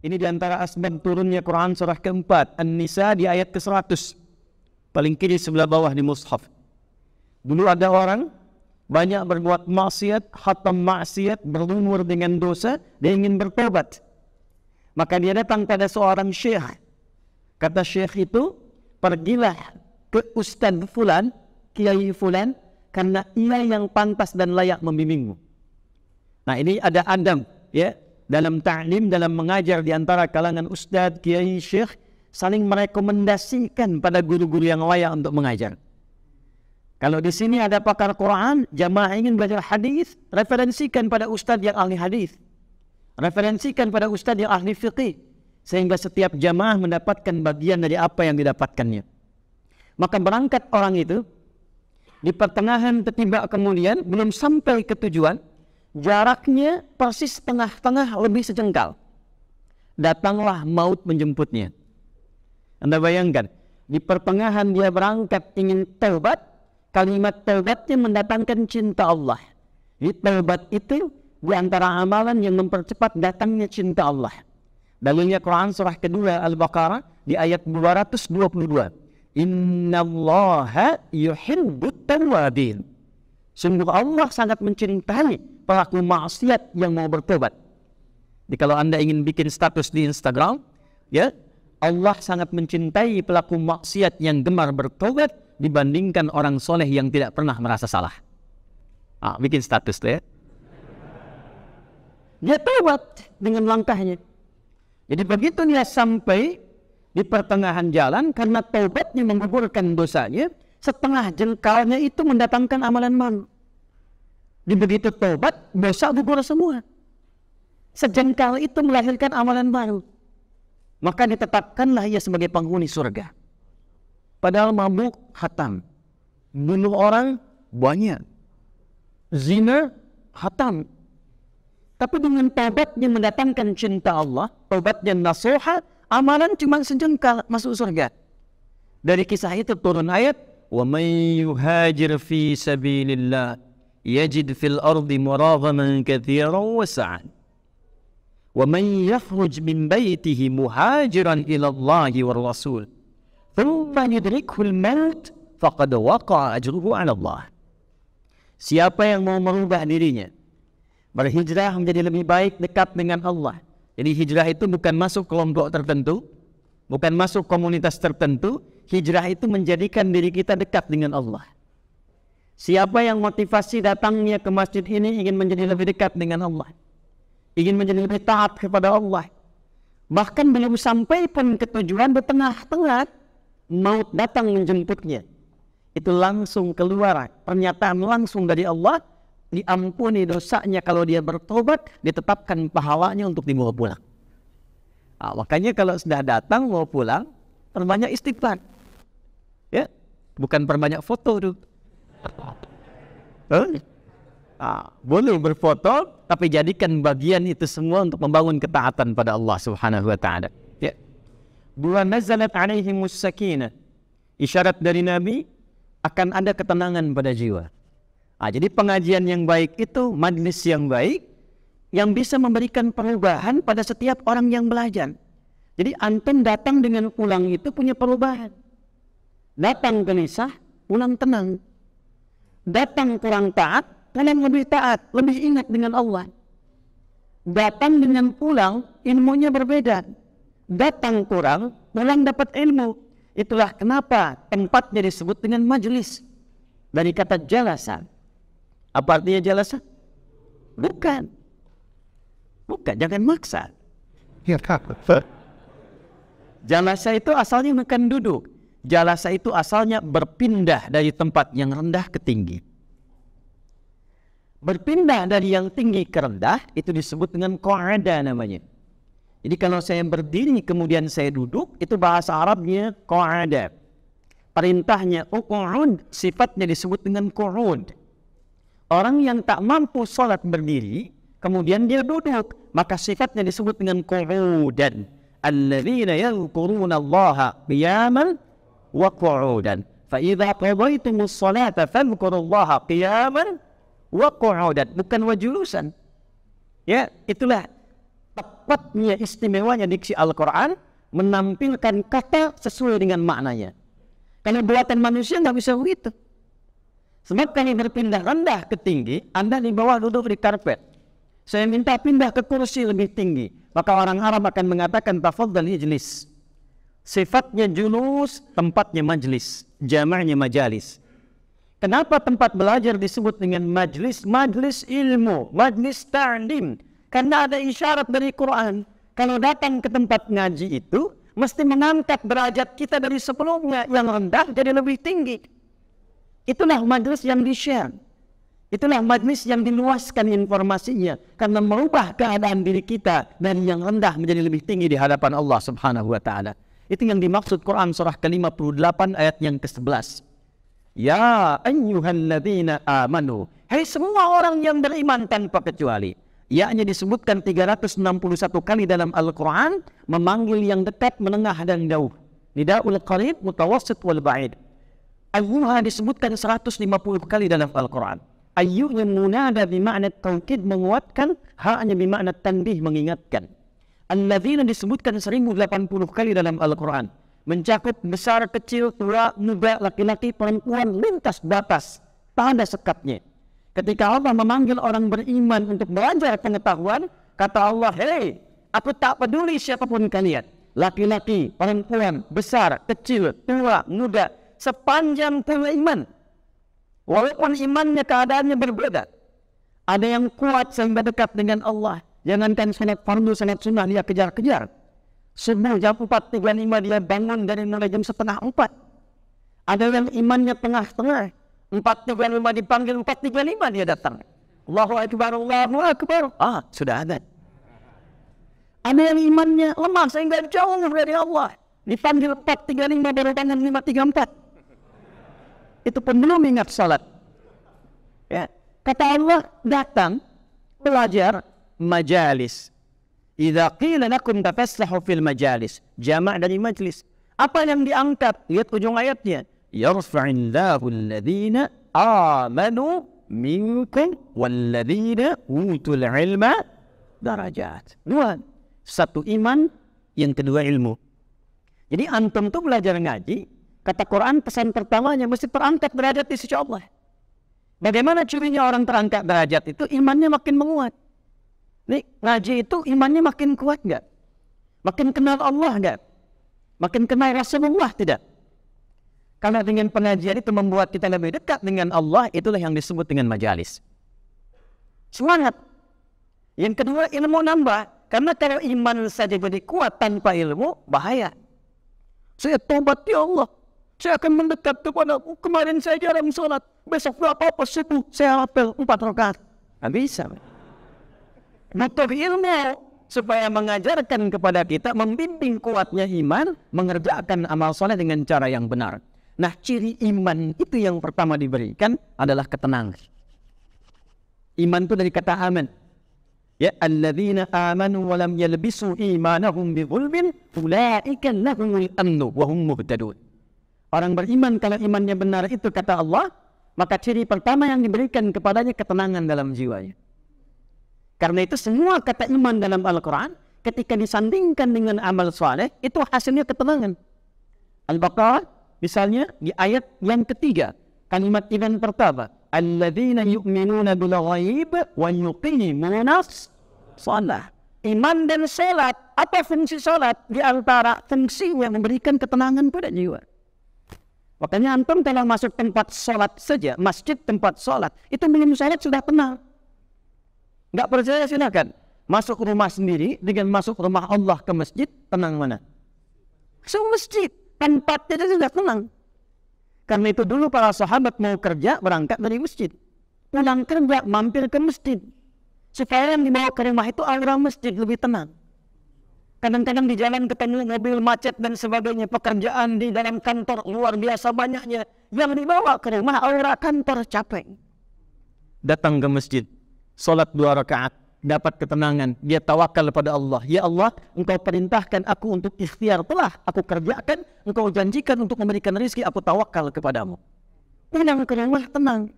Ini diantara asbab turunnya Quran surah keempat, An-Nisa di ayat ke-100. Paling kiri sebelah bawah di mushaf. Dulu ada orang banyak berbuat maksiat, khatam maksiat, berumur dengan dosa, dia ingin bertobat. Maka dia datang pada seorang syekh. Kata syekh itu, pergilah ke Ustaz Fulan, Kiai Fulan, karena ia yang pantas dan layak membimbingmu. Nah, ini ada adab ya dalam ta'lim, dalam mengajar di antara kalangan ustaz, kiai, syekh, saling merekomendasikan pada guru-guru yang layak untuk mengajar. Kalau di sini ada pakar Quran, jamaah ingin belajar hadis, referensikan pada ustaz yang ahli hadis. Referensikan pada ustaz yang ahli fiqih, sehingga setiap jamaah mendapatkan bagian dari apa yang didapatkannya. Maka berangkat orang itu, di pertengahan tiba kemudian, belum sampai ke tujuan, jaraknya persis tengah-tengah lebih sejengkal. Datanglah maut menjemputnya. Anda bayangkan, di pertengahan dia berangkat ingin taubat, kalimat taubatnya mendatangkan cinta Allah. Di taubat itu di antara amalan yang mempercepat datangnya cinta Allah. Dalilnya Quran surah kedua Al-Baqarah di ayat 222. Innallaha yuhibbut tawwabin. Sungguh Allah sangat mencintai pelaku maksiat yang mau bertobat. Jadi kalau Anda ingin bikin status di Instagram, ya, Allah sangat mencintai pelaku maksiat yang gemar bertobat dibandingkan orang soleh yang tidak pernah merasa salah. Bikin status tuh ya. Dia tobat dengan langkahnya. Jadi begitu dia sampai di pertengahan jalan, karena taubatnya menggugurkan dosanya, setengah jengkalnya itu mendatangkan amalan baru. Di begitu taubat, dosa gugur semua. Sejengkal itu melahirkan amalan baru. Maka ditetapkanlah ia sebagai penghuni surga. Padahal mabuk hatam, bunuh orang banyak, zina hatam. Tapi dengan taubatnya mendatangkan cinta Allah, taubatnya nasuha, amalan cuma sejengkal masuk surga. Dari kisah itu turun ayat, wa may yuhajir fi sabilillah yajid fil ardi muraghaman katsiran wa sa'an. Wa man yakhruj min baytihi muhajiran ila Allah war rasul thumma yudrikhu al-maut faqad waqa'a ajruhu 'ala Allah. Siapa yang mau merubah dirinya, berhijrah menjadi lebih baik, dekat dengan Allah. Jadi hijrah itu bukan masuk kelompok tertentu, bukan masuk komunitas tertentu. Hijrah itu menjadikan diri kita dekat dengan Allah. Siapa yang motivasi datangnya ke masjid ini ingin menjadi lebih dekat dengan Allah, ingin menjadi lebih taat kepada Allah, bahkan belum sampai pun ke tujuan, di tengah-tengah maut datang menjemputnya, itu langsung keluar pernyataan langsung dari Allah, diampuni dosanya kalau dia bertobat, ditetapkan pahalanya untuk dibawa pulang. Makanya kalau sudah datang mau pulang, perbanyak istighfar. Ya, bukan perbanyak foto tuh. Boleh berfoto, tapi jadikan bagian itu semua untuk membangun ketaatan pada Allah Subhanahu wa taala. Ya. Dua, nazalat alaihimus sakinah. Isyarat dari Nabi akan ada ketenangan pada jiwa. Jadi pengajian yang baik itu majlis yang baik yang bisa memberikan perubahan pada setiap orang yang belajar. Jadi antum datang dengan pulang itu punya perubahan. Datang gelisah, pulang tenang. Datang kurang taat, kalian lebih taat, lebih ingat dengan Allah. Datang dengan pulang, ilmunya berbeda. Datang kurang, pulang dapat ilmu. Itulah kenapa tempatnya disebut dengan majlis. Dari kata jalasa. Apa artinya jalasa? Bukan, jangan maksa. Jalasa itu asalnya bukan duduk. Jalasa itu asalnya berpindah dari tempat yang rendah ke tinggi. Berpindah dari yang tinggi ke rendah itu disebut dengan qa'ada namanya. Jadi kalau saya berdiri kemudian saya duduk, itu bahasa Arabnya qa'ada. Perintahnya uq'ud, sifatnya disebut dengan qu'ud. Orang yang tak mampu sholat berdiri, kemudian dia duduk, maka sifatnya disebut dengan qu'udan. Alladzina yadhkuruna Allaha qiyaman wa qu'udan. Fa idza qadaytumus sholata fadhkurullaha qiyaman wa qu'udan, bukan wa julusan. Ya, itulah tepatnya istimewanya diksi Al-Quran menampilkan kata sesuai dengan maknanya. Karena buatan manusia nggak bisa begitu. Sebab kami berpindah rendah ke tinggi, Anda di bawah duduk di karpet. Saya minta pindah ke kursi lebih tinggi. Maka orang Arab akan mengatakan tafadhal ijlis. Sifatnya julus, tempatnya majlis. Jamaknya majalis. Kenapa tempat belajar disebut dengan majlis? Majlis ilmu, majlis ta'lim. Karena ada isyarat dari Quran. Kalau datang ke tempat ngaji itu, mesti mengangkat derajat kita dari sebelumnya yang rendah jadi lebih tinggi. Itulah majlis yang di-share. Itulah majlis yang diluaskan informasinya. Karena merubah keadaan diri kita dari yang rendah menjadi lebih tinggi di hadapan Allah subhanahu wa ta'ala. Itu yang dimaksud Quran surah ke-58 ayat yang ke-11. Ya ayyuhalladzina amanu. Hai semua orang yang beriman tanpa kecuali. Yakni disebutkan 361 kali dalam Al-Quran. Memanggil yang dekat, menengah dan jauh. Nida'ul qarib, mutawassit wal ba'id. Ayyuha disebutkan 150 kali dalam Al-Quran. Ayyuh yang munada bimakna taukid menguatkan, ha'nya bimakna tanbih mengingatkan. Alladzina disebutkan 1080 kali dalam Al-Quran. Mencakup besar, kecil, tua, muda, laki-laki, perempuan, lintas batas. Tak ada sekatnya. Ketika Allah memanggil orang beriman untuk belajar pengetahuan, kata Allah, hei, aku tak peduli siapapun kalian. Laki-laki, perempuan, besar, kecil, tua, muda, sepanjang beriman. Walaupun imannya keadaannya berbeda. Ada yang kuat sehingga dekat dengan Allah. Jangankan salat fardu, salat sunnah dia kejar-kejar. Subuh jam 4.35 dia bangun dari mulai jam 3:30. Ada yang imannya tengah-tengah. 4.35 dipanggil, 4.35 dia datang. Allahu Akbar, Allahu Akbar. Sudah ada. Ada yang imannya lemah sehingga jauh dari Allah. Dipanggil 4.35 baru tangan 5.34. Itu pun belum ingat salat. Ya. Kata Allah, datang belajar majalis. Idza qila lakum tafassahu fil majalis. Jamak dari majlis. Apa yang diangkat? Lihat ujung ayatnya. Yarfa'illahu alladhina amanu minkum walladhina utul ilma darajat. Dua. Satu iman, yang kedua ilmu. Jadi antum tuh belajar ngaji, kata Quran pesan pertamanya mesti terangkat derajat di sisi Allah. Bagaimana cirinya orang terangkat derajat itu? Imannya makin menguat. Nih, ngaji itu imannya makin kuat enggak? Makin kenal Allah enggak? Makin kenal Rasulullah tidak? Karena dengan pengajian itu membuat kita lebih dekat dengan Allah, itulah yang disebut dengan majalis. Semangat. Yang kedua, ilmu nambah. Karena kalau iman saja jadi kuat tanpa ilmu, bahaya. Saya tobat ya Allah. Saya akan mendekat kepadamu. Kemarin saya jarang sholat. Besok gak apa-apa subuh. Saya apel 4 rakaat. Nggak bisa. Butuh ilmu supaya mengajarkan kepada kita, membimbing kuatnya iman, mengerjakan amal soleh dengan cara yang benar. Nah, ciri iman itu yang pertama diberikan adalah ketenangan. Iman itu dari kata aman. Ya, alladzina amanu wa lam yalbisu imanahum bidzulmin ulaika lahumul amnu wa hum muhtadun. Orang beriman kalau imannya benar itu kata Allah, maka ciri pertama yang diberikan kepadanya ketenangan dalam jiwanya. Karena itu semua kata iman dalam Al-Quran ketika disandingkan dengan amal soleh itu hasilnya ketenangan. Al-Baqarah misalnya di ayat yang ketiga, kalimat iman pertama, alladzina yu'minuna bil ghaib wa yuqimuna shalah. Iman dan salat, apa fungsi salat? Di antara fungsinya memberikan ketenangan pada jiwa. Makanya antum kalau masuk tempat salat saja, masjid tempat salat, itu minum salat sudah tenang. Enggak percaya silakan. Masuk rumah sendiri dengan masuk rumah Allah ke masjid, tenang mana? Masjid, tempatnya sudah tenang. Karena itu dulu para sahabat mau kerja berangkat dari masjid. Pulang kerja mampir ke masjid. Supaya yang dibawa ke rumah itu aura masjid lebih tenang. Kadang-kadang di jalan ketemu mobil macet dan sebagainya, pekerjaan di dalam kantor luar biasa banyaknya. Yang dibawa ke rumah aura kantor capek. Datang ke masjid, salat 2 rakaat, dapat ketenangan. Dia tawakal kepada Allah. Ya Allah, Engkau perintahkan aku untuk ikhtiar, telah aku kerjakan. Engkau janjikan untuk memberikan rezeki, aku tawakal kepadamu. Pulang ke rumah tenang.